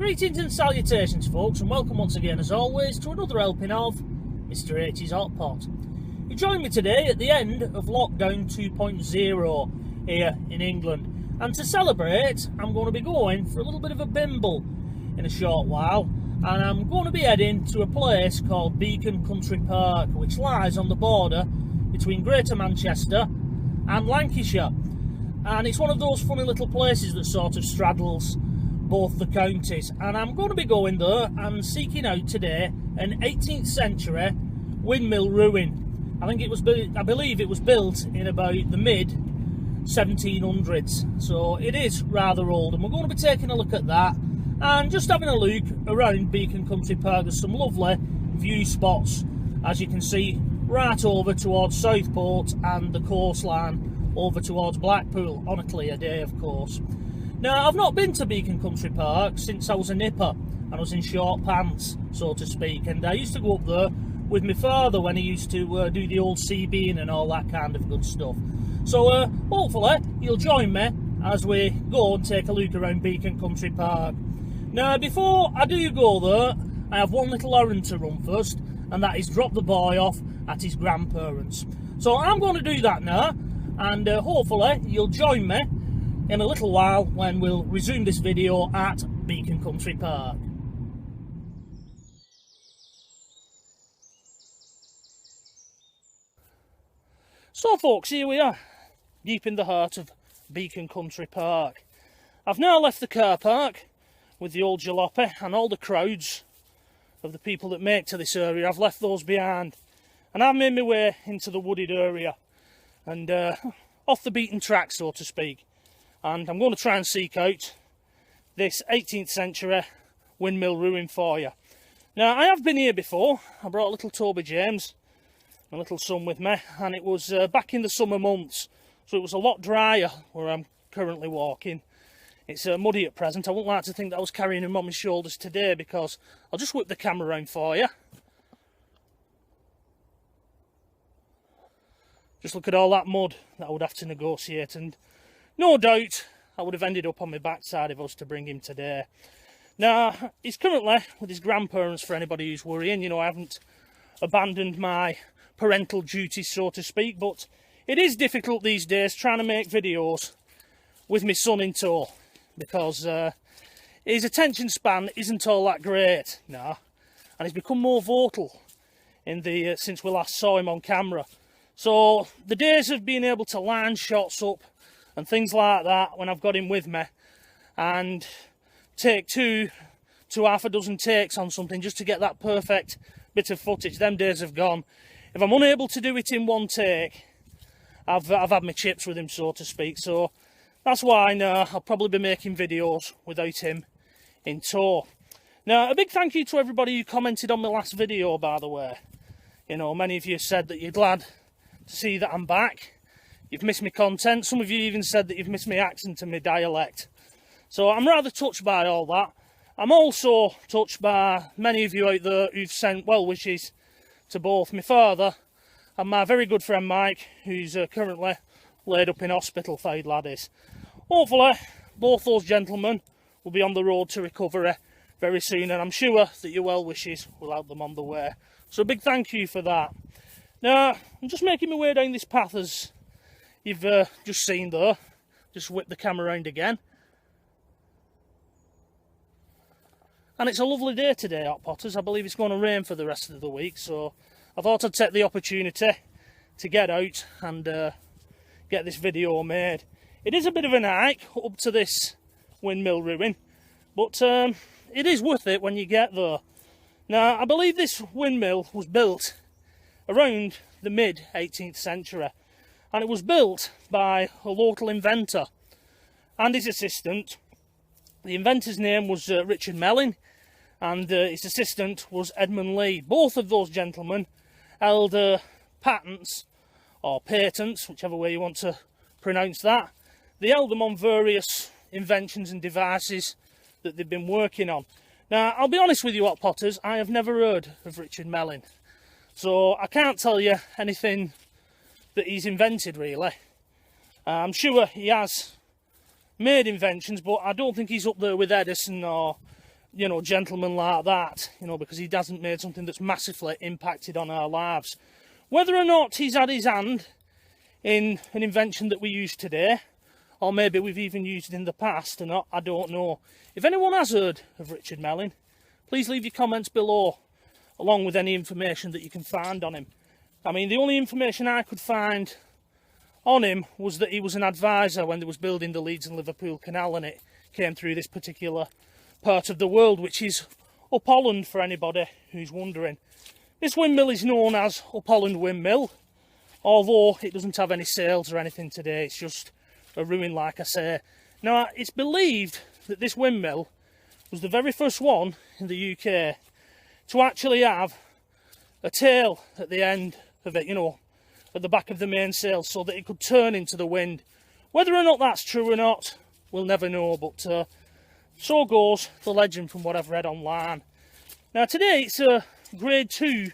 Greetings and salutations, folks, and welcome once again, as always, to another helping of Mr H's Hot Pot. You join me today at the end of lockdown 2.0 here in England, and to celebrate, I'm going to be going for a little bit of a bimble in a short while, and I'm going to be heading to a place called Beacon Country Park, which lies on the border between Greater Manchester and Lancashire, and it's one of those funny little places that sort of straddles both the counties. And I'm going to be going there and seeking out today an 18th century windmill ruin. I believe it was built in about the mid 1700s, so it is rather old, and we're going to be taking a look at that and just having a look around Beacon Country Park. There's some lovely view spots, as you can see, right over towards Southport and the coastline over towards Blackpool on a clear day, of course. Now, I've not been to Beacon Country Park since I was a nipper and I was in short pants, so to speak, and I used to go up there with my father when he used to do the old sea bean and all that kind of good stuff. So hopefully you'll join me as we go and take a look around Beacon Country Park. Now, before I do go there, I have one little errand to run first, and that is drop the boy off at his grandparents'. So I'm going to do that now, and hopefully you'll join me in a little while when we'll resume this video at Beacon Country Park. So folks, here we are, deep in the heart of Beacon Country Park. I've now left the car park with the old jalopy and all the crowds of the people that make to this area. I've left those behind, and I've made my way into the wooded area and off the beaten track, so to speak. And I'm going to try and seek out this 18th century windmill ruin for you. Now, I have been here before. I brought little Toby James, my little son, with me, and it was back in the summer months, so it was a lot drier where I'm currently walking. It's muddy at present. I wouldn't like to think that I was carrying him on my shoulders today, because I'll just whip the camera around for you. Just look at all that mud that I would have to negotiate, and no doubt I would have ended up on my backside if I was to bring him today. Now, he's currently with his grandparents, for anybody who's worrying. You know, I haven't abandoned my parental duties, so to speak, but it is difficult these days trying to make videos with my son in tow, because his attention span isn't all that great now, and he's become more vocal in the since we last saw him on camera. So the days of being able to line shots up and things like that when I've got him with me and take two to half a dozen takes on something just to get that perfect bit of footage, them days have gone. If I'm unable to do it in one take, I've had my chips with him, so to speak. So that's why now I'll probably be making videos without him in tow. Now, a big thank you to everybody who commented on my last video, by the way. You know, many of you said that you're glad to see that I'm back. You've missed my content. Some of you even said that you've missed my accent and my dialect. So I'm rather touched by all that. I'm also touched by many of you out there who've sent well wishes to both my father and my very good friend Mike, who's currently laid up in hospital, thank laddies. Hopefully both those gentlemen will be on the road to recovery very soon, and I'm sure that your well wishes will help them on the way. So a big thank you for that. Now, I'm just making my way down this path, as you've just seen there. Just whip the camera around again. And it's a lovely day today, Hot Potters. I believe it's going to rain for the rest of the week, so I thought I'd take the opportunity to get out and get this video made. It is a bit of an hike up to this windmill ruin, but it is worth it when you get there. Now, I believe this windmill was built around the mid-18th century, and it was built by a local inventor and his assistant. The inventor's name was Richard Melling, and his assistant was Edmund Lee. Both of those gentlemen held patents, or patents, whichever way you want to pronounce that. They held them on various inventions and devices that they've been working on. Now, I'll be honest with you, Hot Potters, I have never heard of Richard Melling, so I can't tell you anything that he's invented, really. I'm sure he has made inventions, but I don't think he's up there with Edison or you know, gentleman like that, you know, because he hasn't made something that's massively impacted on our lives. Whether or not he's had his hand in an invention that we use today, or maybe we've even used it in the past or not, I don't know. If anyone has heard of Richard Melling, please leave your comments below, along with any information that you can find on him. I mean, the only information I could find on him was that he was an advisor when they was building the Leeds and Liverpool Canal, and it came through this particular part of the world, which is Upholland, for anybody who's wondering. This windmill is known as Upholland Windmill, although it doesn't have any sails or anything today. It's just a ruin, like I say. Now, it's believed that this windmill was the very first one in the UK to actually have a tail at the end of it, you know, at the back of the mainsail, so that it could turn into the wind. Whether or not that's true or not, we'll never know, but so goes the legend from what I've read online. Now, today it's a grade 2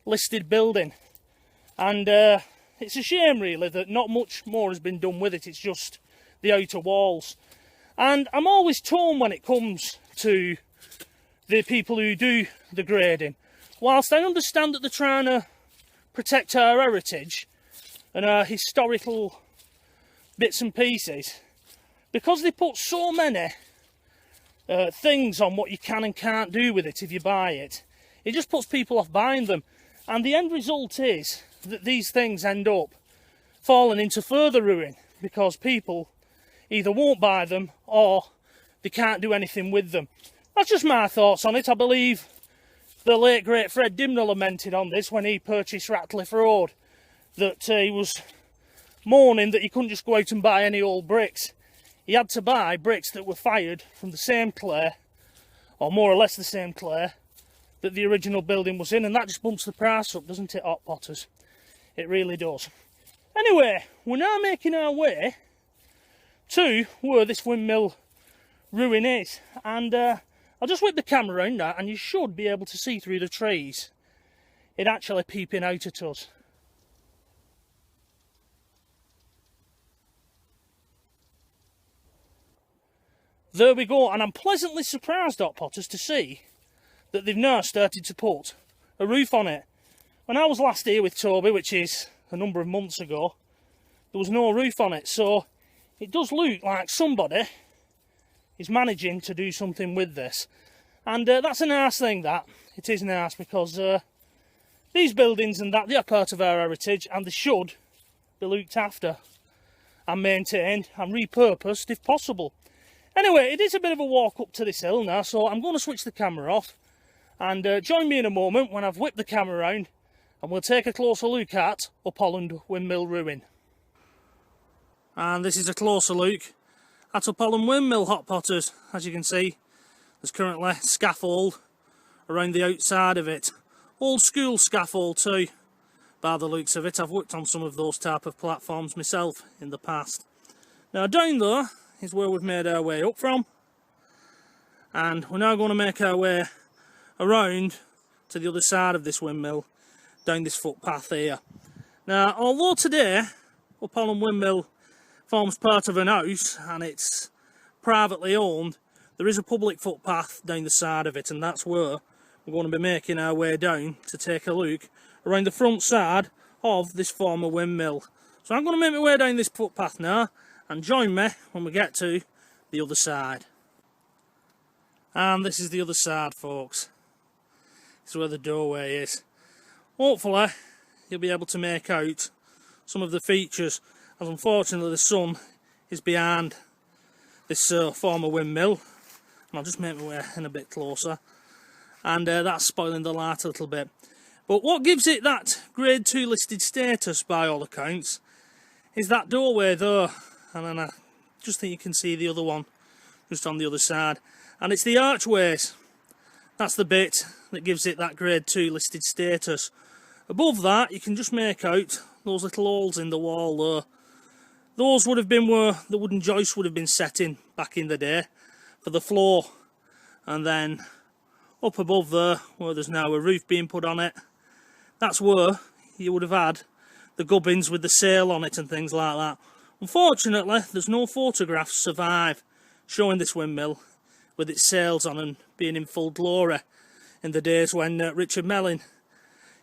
listed building, and it's a shame really that not much more has been done with it. It's just the outer walls. And I'm always torn when it comes to the people who do the grading. Whilst I understand that they're trying to protect our heritage and our historical bits and pieces, because they put so many things on what you can and can't do with it if you buy it, it just puts people off buying them. And the end result is that these things end up falling into further ruin, because people either won't buy them or they can't do anything with them. That's just my thoughts on it. I believe the late great Fred Dimnall lamented on this when he purchased Ratcliffe Road, that he was mourning that he couldn't just go out and buy any old bricks. He had to buy bricks that were fired from the same clay, or more or less the same clay, that the original building was in, and that just bumps the price up, doesn't it, hot potters? It really does. Anyway, we're now making our way to where this windmill ruin is, and I'll just whip the camera around that, and you should be able to see through the trees it actually peeping out at us. There we go, and I'm pleasantly surprised, hot potters, to see that they've now started to put a roof on it. When I was last here with Toby, which is a number of months ago, there was no roof on it, so it does look like somebody is managing to do something with this. And that's a nice thing, that. It is nice, because these buildings and that, they are part of our heritage, and they should be looked after and maintained and repurposed if possible. Anyway, it is a bit of a walk up to this hill now, so I'm going to switch the camera off, and join me in a moment when I've whipped the camera around and we'll take a closer look at Upholland Windmill ruin. And this is a closer look at Upholland Windmill, hot potters. As you can see, there's currently scaffold around the outside of it. Old school scaffold too, by the looks of it. I've worked on some of those type of platforms myself in the past. Now down there is where we've made our way up from, and we're now going to make our way around to the other side of this windmill, down this footpath here. Now, although today Upholland Windmill forms part of an house and it's privately owned, there is a public footpath down the side of it, and that's where we're going to be making our way down to take a look around the front side of this former windmill. So I'm going to make my way down this footpath now, and join me when we get to the other side. And this is the other side, folks. This is where the doorway is. Hopefully you'll be able to make out some of the features, as unfortunately the sun is behind this former windmill. And I'll just make my way in a bit closer, and that's spoiling the light a little bit. But what gives it that grade 2 listed status by all accounts is that doorway there, and then I just think you can see the other one just on the other side, and it's the archways. That's the bit that gives it that grade 2 listed status. Above that you can just make out those little holes in the wall there. Those would have been where the wooden joist would have been set in back in the day for the floor, and then up above there, where there's now a roof being put on it, that's where you would have had the gubbins with the sail on it and things like that. Unfortunately, there's no photographs survive showing this windmill with its sails on and being in full glory in the days when Richard Melling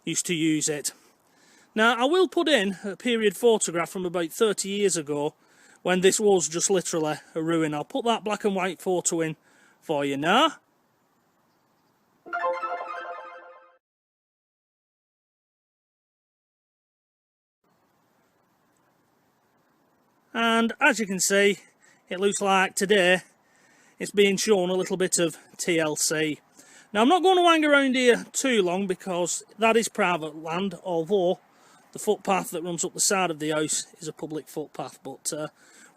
used to use it. Now I will put in a period photograph from about 30 years ago when this was just literally a ruin. I'll put that black and white photo in for you now. And as you can see, it looks like today it's being shown a little bit of TLC. Now I'm not going to hang around here too long because that is private land, although the footpath that runs up the side of the house is a public footpath. But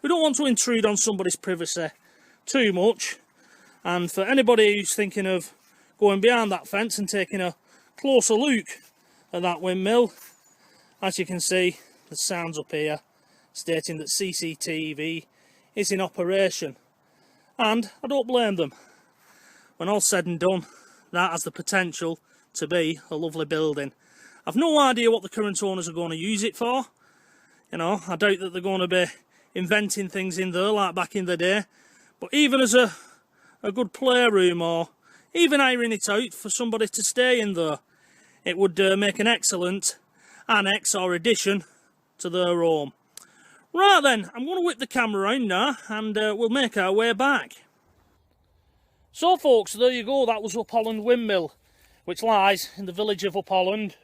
we don't want to intrude on somebody's privacy too much. And for anybody who's thinking of going behind that fence and taking a closer look at that windmill, as you can see, the signs up here stating that CCTV is in operation, and I don't blame them. When all's said and done, that has the potential to be a lovely building. I've no idea what the current owners are going to use it for. You know, I doubt that they're going to be inventing things in there like back in the day, but even as a good playroom, or even hiring it out for somebody to stay in there, it would make an excellent annex or addition to their home. Right then, I'm going to whip the camera around now and we'll make our way back. So folks, there you go, that was Upholland Windmill, which lies in the village of Upholland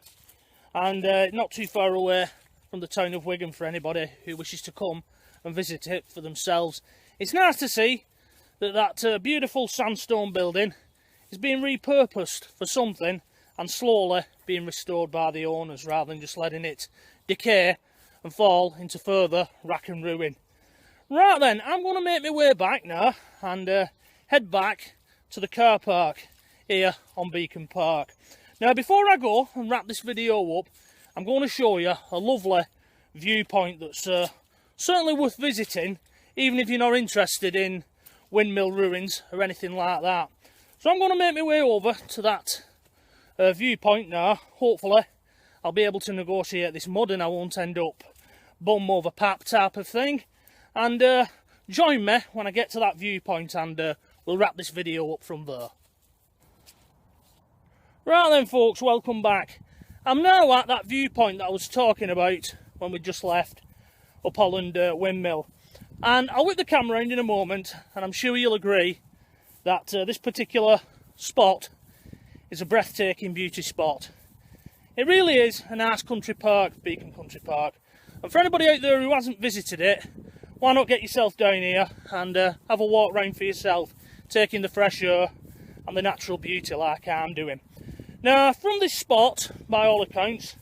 and not too far away from the town of Wigan for anybody who wishes to come and visit it for themselves. It's nice to see that beautiful sandstone building is being repurposed for something and slowly being restored by the owners rather than just letting it decay and fall into further rack and ruin. Right then, I'm going to make my way back now and head back to the car park here on Beacon Park. Now before I go and wrap this video up, I'm going to show you a lovely viewpoint that's certainly worth visiting, even if you're not interested in windmill ruins or anything like that. So I'm going to make my way over to that viewpoint now. Hopefully I'll be able to negotiate this mud and I won't end up bum over pap type of thing. And join me when I get to that viewpoint and we'll wrap this video up from there. Right then folks, welcome back. I'm now at that viewpoint that I was talking about when we just left Upholland Windmill. And I'll whip the camera around in a moment and I'm sure you'll agree that this particular spot is a breathtaking beauty spot. It really is a nice country park, Beacon Country Park. And for anybody out there who hasn't visited it, why not get yourself down here and have a walk round for yourself, taking the fresh air and the natural beauty like I'm doing. Now from this spot, by all accounts,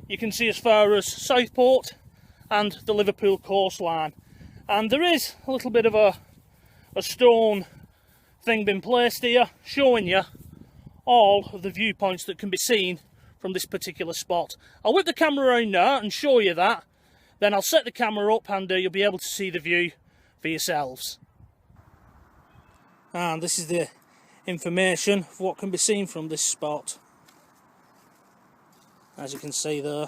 you can see as far as Southport and the Liverpool coastline. And there is a little bit of a stone thing been placed here, showing you all of the viewpoints that can be seen from this particular spot. I'll whip the camera around now and show you that. Then I'll set the camera up and you'll be able to see the view for yourselves. And this is the information of what can be seen from this spot. As you can see there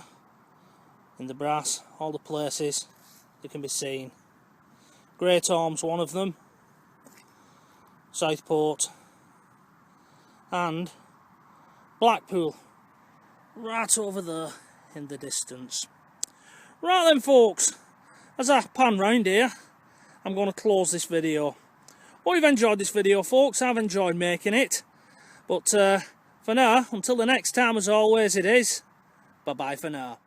in the brass, all the places that can be seen. Great Orme's one of them, Southport and Blackpool right over there in the distance. Right then folks, as I pan round here, I'm going to close this video. Hope you've enjoyed this video folks, I've enjoyed making it. But for now, until the next time, as always it is, bye bye for now.